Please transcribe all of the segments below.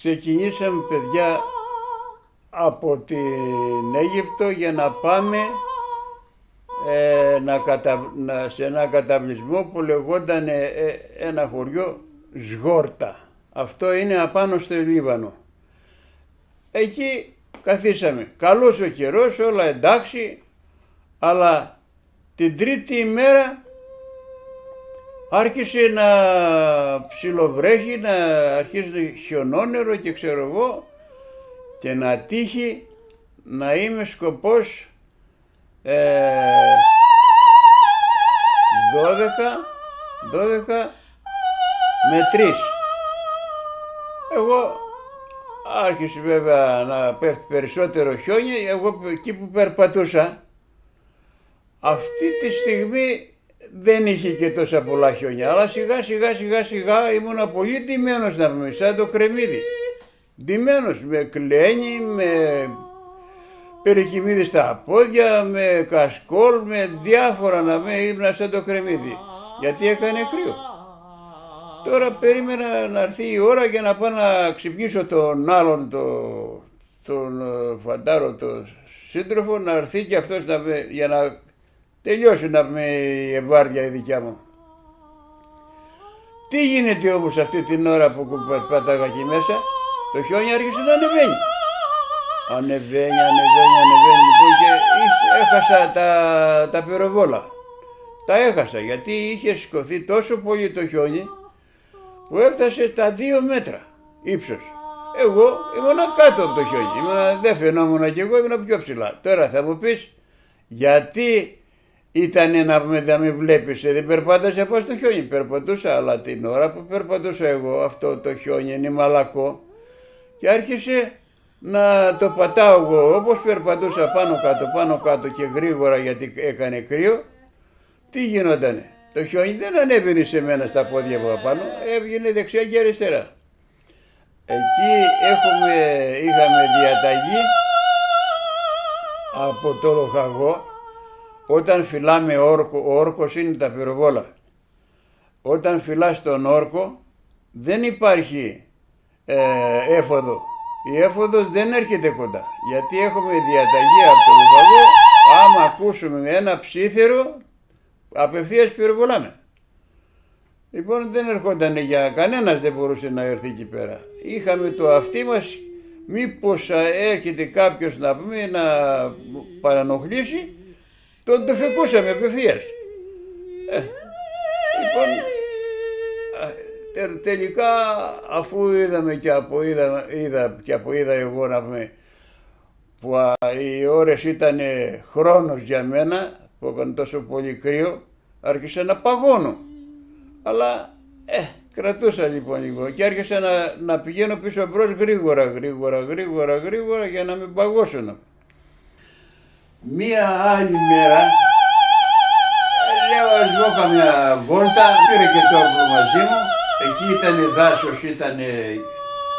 Ξεκινήσαμε, παιδιά, από την Αίγυπτο για να πάμε σε ένα καταβλισμό που λεγόταν ένα χωριό Σγόρτα. Αυτό είναι απάνω στο Λίβανο. Εκεί καθίσαμε. Καλός ο καιρός, όλα εντάξει, αλλά την τρίτη ημέρα άρχισε να ψιλοβρέχει, να αρχίσει χιονόνερο και ξέρω εγώ, και να τύχει να είμαι σκοπός 12 με 3. Εγώ άρχισε βέβαια να πέφτει περισσότερο χιόνι, εγώ εκεί που περπατούσα αυτή τη στιγμή δεν είχε και τόσα πολλά χιόνια, αλλά σιγά ήμουνα πολύ ντυμένος, να πούμε, σαν το κρεμμύδι. Ντυμένος, με κλένι, με περικυμίδι στα πόδια, με κασκόλ, με διάφορα, να πούμε, ήμουνα σαν το κρεμμύδι, γιατί έκανε κρύο. Τώρα περίμενα να έρθει η ώρα για να πάω να ξυπνήσω τον άλλον, τον φαντάρο, τον σύντροφο, να έρθει και αυτός για να τελειώσει, να πούμε, η ευάρδια η δικιά μου. Τι γίνεται όμως αυτή την ώρα που πατάγα εκεί μέσα? Το χιόνι άρχισε να ανεβαίνει. Ανεβαίνει, λοιπόν, και έχασα τα πυροβόλα. Τα έχασα γιατί είχε σηκωθεί τόσο πολύ το χιόνι που έφτασε τα 2 μέτρα ύψος. Εγώ ήμουν κάτω από το χιόνι, δεν φαινόμουν κι εγώ, ήμουν πιο ψηλά. Τώρα θα μου πεις, γιατί ήτανε να με βλέπεις, δεν περπάτασα πάνω στο χιόνι? Περπατούσα, αλλά την ώρα που περπατούσα εγώ, αυτό το χιόνι είναι μαλακό και άρχισε να το πατάω εγώ, όπως περπατούσα πάνω κάτω και γρήγορα γιατί έκανε κρύο. Τι γινότανε? Το χιόνι δεν ανέβαινε σε μένα στα πόδια από πάνω, έβγαινε δεξιά και αριστερά. Εκεί είχαμε διαταγή από το λοχαγό, όταν φυλάμε όρκο, ο όρκος είναι τα πυροβόλα. Όταν φυλάς τον όρκο δεν υπάρχει έφοδο. Η έφοδος δεν έρχεται κοντά, γιατί έχουμε διαταγή από το λοχαγό, άμα ακούσουμε ένα ψήθερο, απευθείας πυροβολάμε. Λοιπόν, δεν ερχόταν, κανένας δεν μπορούσε να έρθει εκεί πέρα. Είχαμε το αυτί μας, μήπως έρχεται κάποιος να πούμε να παρανοχλήσει, τον το φεκούσαμε απευθείας. Λοιπόν, τελικά, αφού είδαμε και είδα εγώ, να πούμε, που οι ώρες ήταν χρόνος για μένα, που έκανε τόσο πολύ κρύο, άρχισα να παγώνω. Αλλά κρατούσα λοιπόν λίγο και άρχισα να πηγαίνω πίσω μπρος γρήγορα για να μην παγώσω. Μία άλλη μέρα λέω ας βγω καμιά βόλτα, πήρε και το όπλο μαζί μου, εκεί ήταν δάσος, ήταν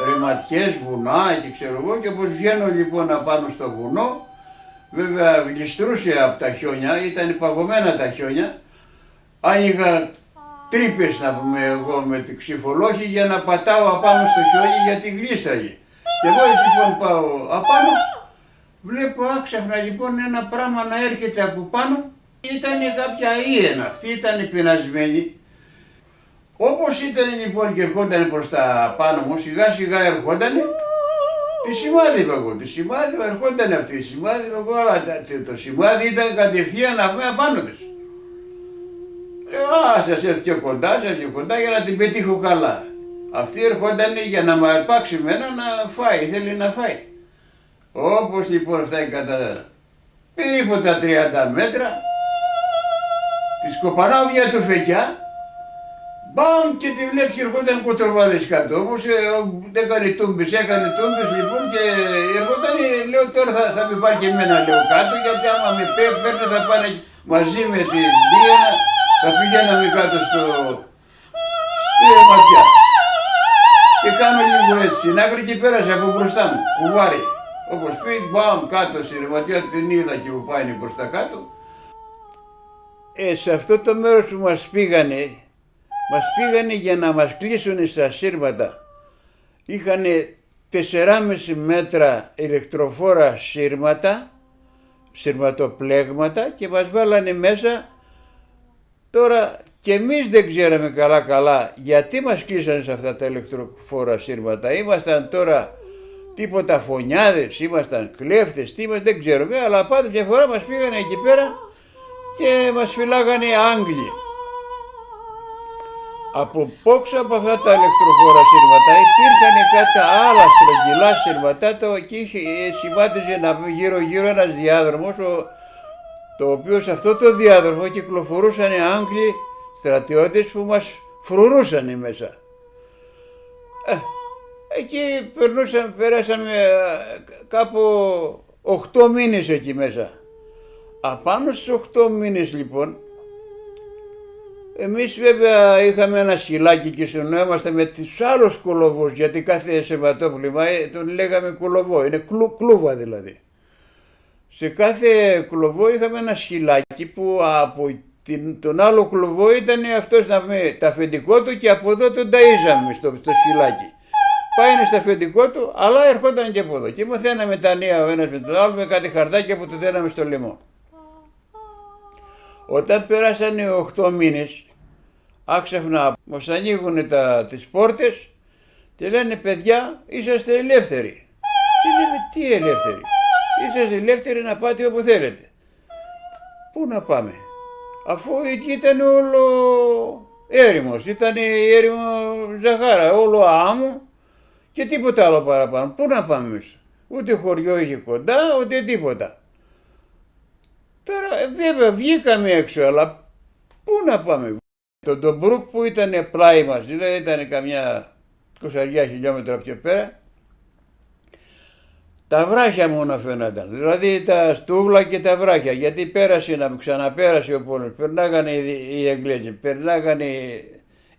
ρηματιές, βουνά και ξέρω εγώ, και όπως βγαίνω λοιπόν απάνω στο βουνό, βέβαια γλιστρούσε από τα χιόνια, ήταν παγωμένα τα χιόνια, άνοιγα τρύπες, να πούμε εγώ, με τη ξυφολόχη για να πατάω απάνω στο χιόνι γιατί γλίστραγε. Και εγώ λοιπόν πάω απάνω, βλέπω άξαφνα λοιπόν ένα πράγμα να έρχεται από πάνω. Ήταν κάποια ήενα, αυτή ήταν πεινασμένη. Όπως ήταν λοιπόν και ερχόταν προς τα πάνω μου, σιγά σιγά ερχότανε, τη σημάδευα εγώ, ερχόταν αυτή, σημάδευα εγώ, αλλά το σημάδι ήταν κατευθείαν να βγει απάνω της. Λέω, σας έρθει πιο κοντά για να την πετύχω καλά. Αυτή ερχόταν για να με αρπάξει μένα να φάει, θέλει να φάει. Όπως λοιπόν φτάνει κατά περίπου τα 30 μέτρα, τη σκοπανάω μια τουφεκιά, μπαμ, και τη βλέπεις ερχόταν κοτροβάλες κάτω, όπως έκανε τούμπες λοιπόν, και ερχόταν, λέω τώρα θα με πάρει και εμένα, λέω, κάτω, γιατί άμα με παίρνει θα πάνε μαζί με την Δίαινα, θα πηγαίναμε κάτω στη ρεματιά. Και κάνω λίγο έτσι στην άκρη και πέρασε από μπροστά μου, κουβάρι. Όπως πει, μπαμ, κάτω στη ρεματιά, την είδα και που πάει προς τα κάτω. Σε αυτό το μέρος που μας πήγανε για να μας κλείσουν στα σύρματα. Είχανε 4,5 μέτρα ηλεκτροφόρα σύρματα, σειρματοπλέγματα, και μας βάλανε μέσα. Τώρα και εμείς δεν ξέραμε καλά γιατί μας κλείσανε σε αυτά τα ηλεκτροφόρα σύρματα. Ήμασταν τώρα τίποτα φωνιάδες, ήμασταν κλέφτες, δεν ξέρουμε, αλλά πάντως μια φορά μας πήγανε εκεί πέρα και μας φυλάγανε Άγγλοι. Από πόξω από αυτά τα ηλεκτροφόρα σύρματα υπήρχαν κάτι άλλα στρογγυλά σύρματα, και σημάτιζε να πει γύρω ένας διάδρομος, το οποίο σε αυτό το διάδρομο κυκλοφορούσαν Άγγλοι στρατιώτες που μας φρουρούσαν μέσα. Εκεί πέρασαμε κάπου 8 μήνες εκεί μέσα. Απάνω στους 8 μήνες λοιπόν, εμείς βέβαια είχαμε ένα σκυλάκι και συνεννοούμαστε με τους άλλους κουλοβούς, γιατί κάθε σηματόπλημα τον λέγαμε κουλοβό, είναι κλούβα δηλαδή. Σε κάθε κλωβό είχαμε ένα σκυλάκι που από τον άλλο κλωβό ήταν αυτός να πούμε το αφεντικό του, και από εδώ τον ταΐζαμε στο σκυλάκι. Πάει στο αφεντικό του, αλλά ερχόταν και από εδώ. Και μαθαίναμε τα νέα ο ένας με τον άλλο με κάτι χαρτάκια που του δέναμε στο λαιμό. Όταν πέρασαν οι 8 μήνες, άξαφνα μας ανοίγουν τις πόρτες και λένε παιδιά, είσαστε ελεύθεροι. Τι λέμε, τι ελεύθεροι? Είσαστε ελεύθεροι να πάτε όπου θέλετε. Πού να πάμε? Αφού ήταν όλο έρημος, ήταν η έρημο Ζαχάρα, όλο άμμο και τίποτα άλλο παραπάνω. Πού να πάμε εμείς? Ούτε χωριό είχε κοντά, ούτε τίποτα. Τώρα βέβαια βγήκαμε έξω, αλλά πού να πάμε? Το Ντομπρούκ που ήταν πλάι μας, δηλαδή ήταν καμιά 20 χιλιόμετρα πιο πέρα, τα βράχια μόνο φαίνονταν, δηλαδή τα στούβλα και τα βράχια, γιατί πέρασε, ξαναπέρασε ο πόλεμος, περνάγανε οι Εγγλέζοι, περνάγανε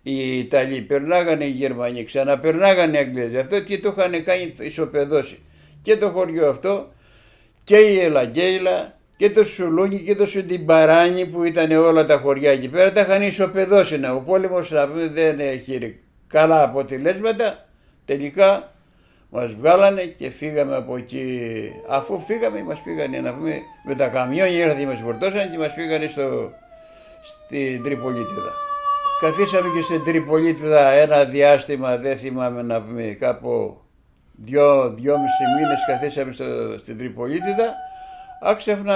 οι Ιταλοί, περνάγανε οι Γερμανοί, ξαναπερνάγανε οι Εγγλέζοι, αυτό και το είχαν κάνει ισοπεδώσει. Και το χωριό αυτό, και η Ελαγγέιλα, και το Σουλούνι και το Σουντιμπαράνι που ήταν όλα τα χωριά εκεί πέρα, τα είχαν ισοπεδώσει. Ο πόλεμος δεν έχει καλά αποτελέσματα, τελικά μας βγάλανε και φύγαμε από εκεί. Αφού φύγαμε μας πήγανε να πούμε με τα καμιόνια, ήρθαν και μας φορτώσαν και μας πήγανε στην Τριπολίτιδα. Καθίσαμε και στην Τριπολίτιδα ένα διάστημα, δεν θυμάμαι να πούμε, κάπου 2,5 μήνες καθίσαμε στην Τριπολίτιδα. Άξαφνα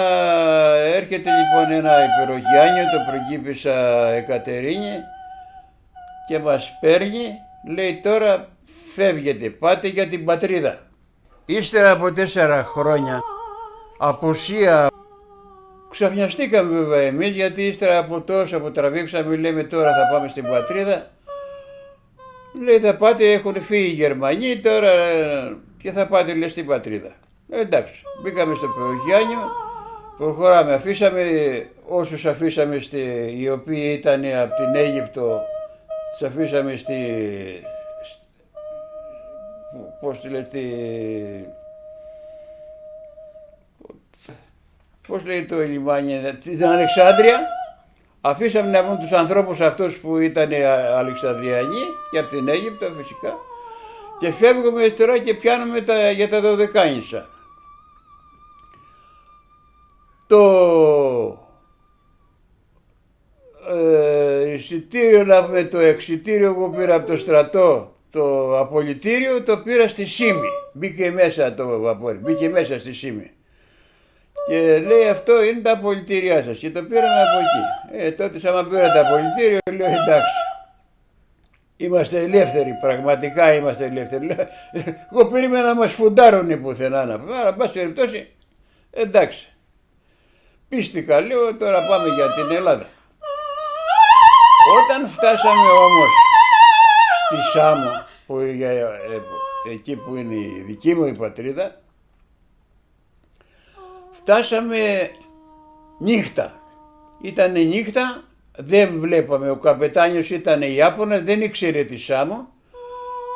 έρχεται λοιπόν ένα υπεροχιάνιο, το πριγκίπισσα Εκατερίνη, και μας παίρνει, λέει τώρα φεύγετε, πάτε για την πατρίδα. Ύστερα από 4 χρόνια απουσία, ξαφνιαστήκαμε βέβαια εμείς, γιατί ύστερα από τόσο που τραβήξαμε, λέμε τώρα θα πάμε στην πατρίδα. Λέει θα πάτε, έχουν φύγει οι Γερμανοί τώρα και θα πάτε λέει στην πατρίδα. Εντάξει, μπήκαμε στο Περοχιάνιο, προχωράμε, αφήσαμε όσους αφήσαμε, οι οποίοι ήταν από την Αίγυπτο, τους αφήσαμε πώς λέει το λιμάνι, την Αλεξάνδρεια. Αφήσαμε να πούμε τους ανθρώπους αυτούς που ήταν Αλεξανδριανοί και από την Αίγυπτο φυσικά, και φεύγουμε τώρα και πιάνουμε για τα Δωδεκάνησα. Το εισιτήριο, να πούμε, το εξιτήριο που πήρα από το στρατό, το απολυτήριο, το πήρα στη Σύμη. Μπήκε μέσα το βαπόρι, μπήκε μέσα στη Σύμη. Και λέει αυτό είναι τα απολυτήριά σας, και το πήραμε από εκεί. Τότε σαν πήρα τα απολυτήριο, λέω εντάξει. Είμαστε ελεύθεροι, πραγματικά είμαστε ελεύθεροι. Εγώ περίμενα να μας φουντάρουν πουθενά να πούμε, αλλά πάση περιπτώσει, εντάξει. Πίστηκα, λέω τώρα πάμε για την Ελλάδα. Όταν φτάσαμε όμως στη Σάμο, εκεί που είναι η δική μου η πατρίδα, φτάσαμε νύχτα. Ήτανε νύχτα, δεν βλέπαμε, ο καπετάνιος ήταν Ιάπωνας, δεν ήξερε τη Σάμο,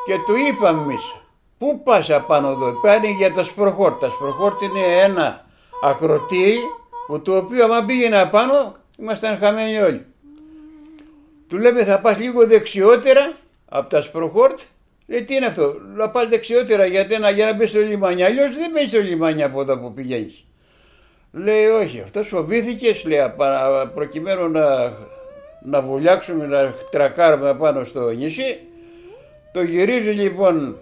και του είπαμε εμείς, πού πας απάνω εδώ? Πάνε για τα Σπροχόρτ. Τα Σπροχόρτ είναι ένα ακροτήρι, που το οποίο άμα πήγαινε απάνω, ήμασταν χαμένοι όλοι. Του λέμε θα πας λίγο δεξιότερα από τα Σπροχόρτ, Λέει, τι είναι αυτό, να πας δεξιότερα για να μπεις στο λιμάνι, αλλιώς δεν μπαίνεις στο λιμάνι από εδώ που πηγαίνεις. Λέει, όχι, αυτός φοβήθηκες, λέει, προκειμένου να βουλιάξουμε, να τρακάρουμε πάνω στο νησί. Το γυρίζει λοιπόν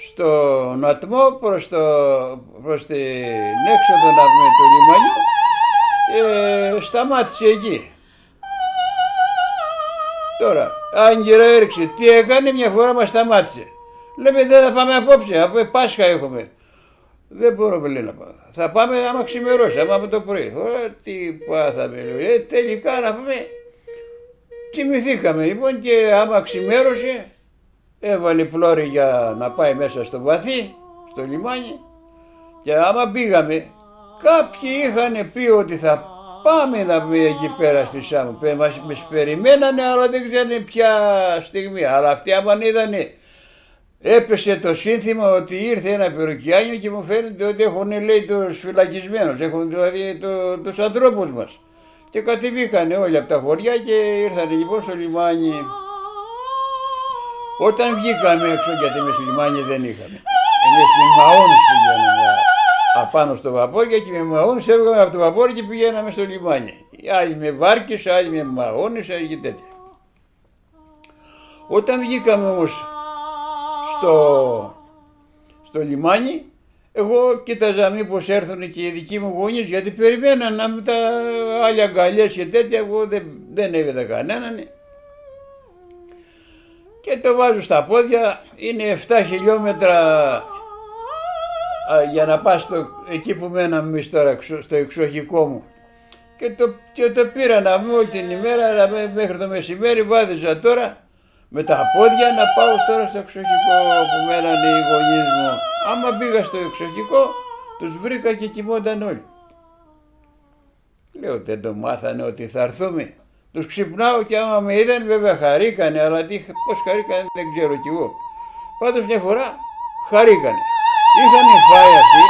στον ατμό προς την έξοδο να πούμε του λιμανιού και σταμάτησε εκεί. Τώρα, Άγγελα έριξε, τι έκανε, μια φορά μας σταμάτησε. Λέμε, δεν θα πάμε απόψε, από Πάσχα έχουμε. Δεν μπορούμε, λέει, να πάμε. Θα πάμε άμα ξημερώσει, άμα από το πρωί. Τι πάθαμε, λέει. Τελικά να πούμε, κοιμηθήκαμε λοιπόν και άμα ξημέρωσε, έβαλε πλώρη για να πάει μέσα στο βαθύ, στο λιμάνι. Και άμα πήγαμε, κάποιοι είχαν πει ότι θα πάμε να πούμε εκεί πέρα στη Σάμο. Μας περιμένανε, αλλά δεν ξέρανε ποια στιγμή. Αλλά αυτοί άμα είδανε, έπεσε το σύνθημα ότι ήρθε ένα περουκιάνιο και μου φαίνεται ότι έχουν, λέει, τους φυλακισμένους, έχουν δηλαδή τους ανθρώπους μας. Και κατεβήκανε όλοι από τα χωριά και ήρθαν λοιπόν στο λιμάνι. Όταν βγήκαμε έξω, γιατί εμείς στο λιμάνι δεν είχαμε, εμείς με μαόνες πηγαίναμε απάνω στο βαπόρι και με μαόνες έβγαμε από το βαπόρι και πηγαίναμε στο λιμάνι. Άλλοι με βάρκες, άλλοι με μαόνες, άλλοι και τέτοια. Όταν βγήκαμε όμως στο λιμάνι, εγώ κοίταζα μήπως έρθουν και οι δικοί μου γονείς, γιατί περιμέναν να με τα άλλοι αγκαλιές και τέτοια, εγώ δεν είδα κανέναν. Και το βάζω στα πόδια, είναι 7 χιλιόμετρα για να πας εκεί που μέναμε εμείς τώρα, στο εξοχικό μου. Και το πήρα να πούμε όλη την ημέρα, μέχρι το μεσημέρι βάδιζα τώρα με τα πόδια να πάω τώρα στο εξοχικό που μένανε οι γονείς μου. Άμα πήγα στο εξοχικό, τους βρήκα και κοιμόνταν όλοι. Λέω, δεν το μάθανε ότι θα έρθουμε. Τους ξυπνάω και άμα με είδαν βέβαια χαρήκανε, αλλά πώς χαρήκανε δεν ξέρω κι εγώ. Πάντως μια φορά χαρήκανε. Είχαν φάει αυτοί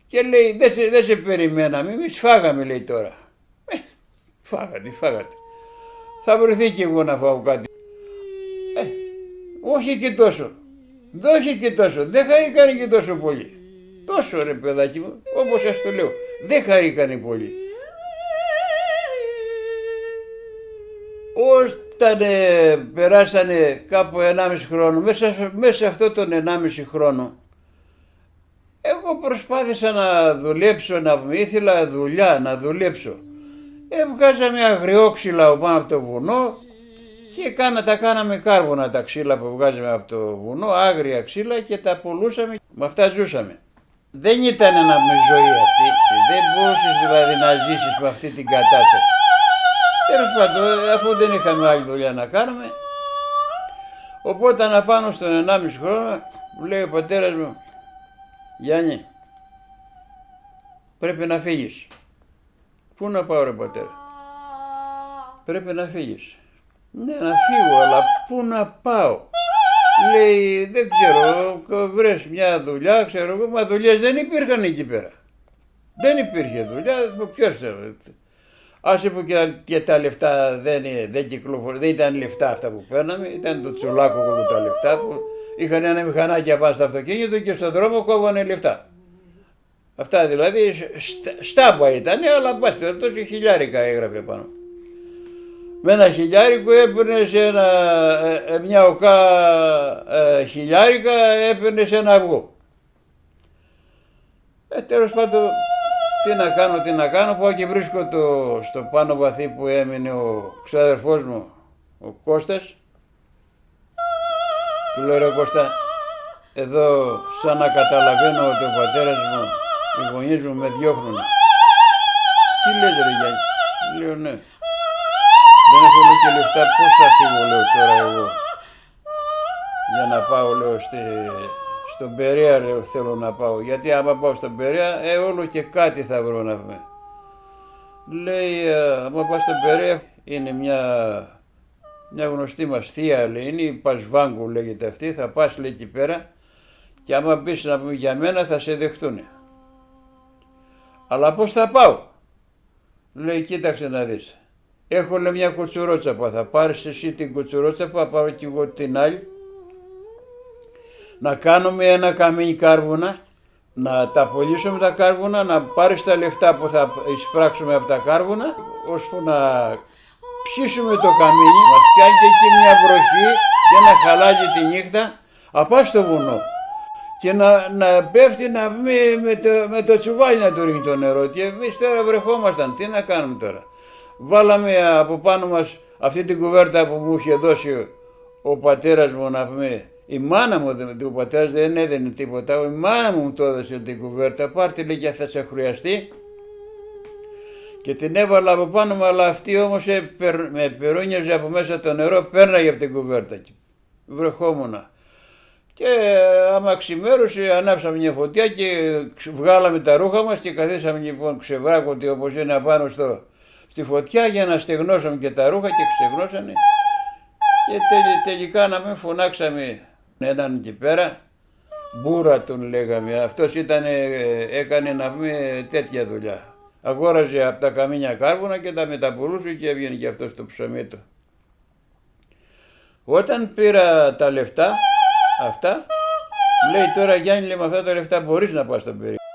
και λέει, δεν σε περιμέναμε, εμείς φάγαμε, λέει, τώρα. Φάγατε. Θα βρεθεί κι εγώ να φάω κάτι. Όχι και τόσο. Δεν χαρήκανε και τόσο πολύ. Τόσο, ρε παιδάκι μου, όπως σας το λέω. Δεν χαρήκανε πολύ. Όταν περάσανε κάπου 1,5 χρόνο, μέσα σε αυτό τον 1,5 χρόνο, εγώ προσπάθησα να δουλέψω, ήθελα δουλειά, να δουλέψω. Έβγαζα μια αγριόξυλα πάνω από το βουνό και τα κάναμε κάρβουνα τα ξύλα που βγάζαμε από το βουνό, άγρια ξύλα, και τα πουλούσαμε. Με αυτά ζούσαμε. Δεν ήταν ένα ζωή αυτή, δεν μπορούσες δηλαδή να ζήσεις με αυτή την κατάσταση. Τέλος πάντων, αφού δεν είχαμε άλλη δουλειά να κάνουμε, οπότε αναπάνω στον 1,5 χρόνο μου λέει ο πατέρας μου, Γιάννη, πρέπει να φύγεις. Πού να πάω, ρε πατέρα? Πρέπει να φύγεις. Ναι, να φύγω, αλλά πού να πάω? Λέει, δεν ξέρω, βρες μια δουλειά, ξέρω εγώ, μα δουλειές δεν υπήρχαν εκεί πέρα. Δεν υπήρχε δουλειά, ποιος θέλει. Άσε που και τα λεφτά δεν κυκλοφορούν, δεν ήταν λεφτά αυτά που παίρναμε, ήταν το τσουλάκο με τα λεφτά που είχαν ένα μηχανάκι πάνω στο αυτοκίνητο και στον δρόμο κόβανε λεφτά. Αυτά δηλαδή στάμπα ήταν, αλλά πας περιπτώσει χιλιάρικα έγραφε πάνω. Με ένα χιλιάρικο έπαιρνες μια οκά χιλιάρικα, έπαιρνες ένα αυγό. Τέλος πάντων, τι να κάνω, πάω και βρίσκω στο πάνω βαθύ που έμεινε ο ξάδερφός μου, ο Κώστας. Του λέω, ρε Κώστα, εδώ σαν να καταλαβαίνω ότι ο πατέρας μου, οι γονείς μου με διώχνουνε. Τι λες, ρε Γιάννη? Λέω, ναι. Δεν έχω, λέει, και λεφτά, πώς θα φύγω, λέω, τώρα εγώ, για να πάω, λέω, στον Περαία, λέω, θέλω να πάω, γιατί άμα πάω στον Περαία, όλο και κάτι θα βρω να πούμε. Λέει, άμα πάω στον Περαία, είναι μια γνωστή μας θεία, λέει, είναι η Πασβάγκου λέγεται αυτή, θα πας, λέει, εκεί πέρα και άμα πεις να πούμε για μένα θα σε δεχτούνε. Αλλά πώς θα πάω? Λέει, κοίταξε να δεις. Έχω, λέει, μια κουτσουρότσαπα, θα πάρεις εσύ την κουτσουρότσαπα, θα πάρω κι εγώ την άλλη να κάνουμε ένα καμίνι κάρβουνα, να τα πωλήσουμε τα κάρβουνα, να πάρεις τα λεφτά που θα εισπράξουμε από τα κάρβουνα, ώσπου να ψήσουμε το καμίνι, μας πιάνει και εκεί μια βροχή και ένα χαλάκι τη νύχτα, απά στο βουνό. Και να πέφτει με το τσουβάλι να του ρίχνει το νερό. Και εμείς τώρα βρεχόμασταν, τι να κάνουμε τώρα. Βάλαμε από πάνω μας αυτή την κουβέρτα που μου είχε δώσει ο πατέρας μου, να πούμε. Η μάνα μου, ο πατέρας δεν έδινε τίποτα, η μάνα μου το έδωσε την κουβέρτα, πάρτε λέει και θα σε χρειαστεί. Και την έβαλα από πάνω μου, αλλά αυτή όμως με περούνιαζε από μέσα το νερό, πέρναγε από την κουβέρτα. Βρεχόμουνα. Και άμα ξημέρωσε, ανάψαμε μια φωτιά και βγάλαμε τα ρούχα μας και καθίσαμε λοιπόν ξεβράκωτοι όπως είναι απάνω στη φωτιά για να στεγνώσαμε και τα ρούχα και ξεγνώσανε. Και τελικά να μην φωνάξαμε έναν εκεί πέρα, Μπούρα τον λέγαμε, αυτός έκανε να πούμε τέτοια δουλειά. Αγόραζε από τα καμίνια κάρβουνα και τα μεταπολούσε και έβγαινε και αυτό στο ψωμί του. Όταν πήρα τα λεφτά αυτά, μου λέει τώρα Γιάννη, λέει, με αυτά τα λεφτά μπορείς να πας στον περίπου.